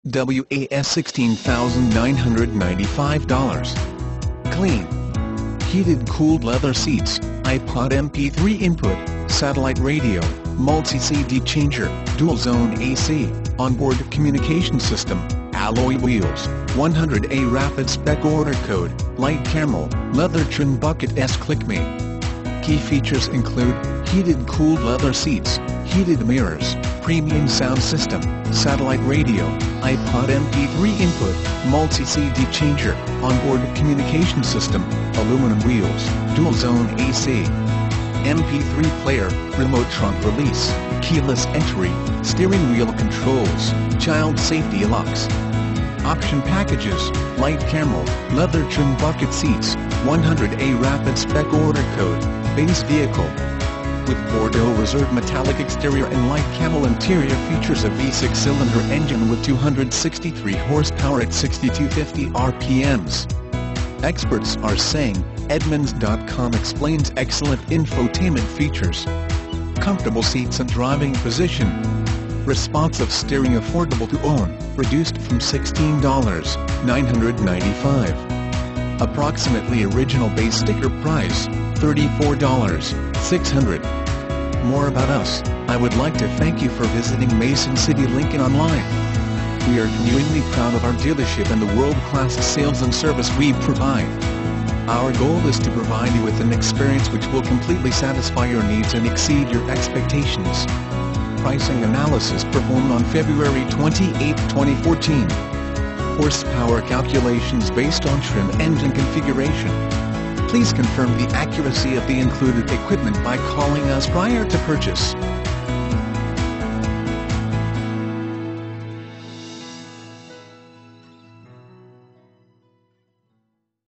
WAS $16,995. Clean. Heated cooled leather seats, iPod MP3 input, satellite radio, multi-CD changer, dual-zone AC, onboard communication system, alloy wheels, 100A rapid spec order code, light camel, leather trim bucket S-Click-Me. Key features include heated cooled leather seats, heated mirrors, premium sound system, satellite radio, iPod MP3 input, multi-CD changer, onboard communication system, aluminum wheels, dual-zone AC, MP3 player, remote trunk release, keyless entry, steering wheel controls, child safety locks. Option packages, light camel, leather trim bucket seats, 100A rapid spec order code, base vehicle. With Bordeaux Reserve metallic exterior and light camel interior, features a V6-cylinder engine with 263 horsepower at 6250 RPMs. Experts are saying, Edmunds.com explains excellent infotainment features. Comfortable seats and driving position. Responsive steering, affordable to own, reduced from $16,995. Approximately original base sticker price, $34,600. More about us. I would like to thank you for visiting Mason City Lincoln online. We are genuinely proud of our dealership and the world-class sales and service we provide. Our goal is to provide you with an experience which will completely satisfy your needs and exceed your expectations. Pricing analysis performed on February 28, 2014. Horsepower calculations based on trim engine configuration. Please confirm the accuracy of the included equipment by calling us prior to purchase.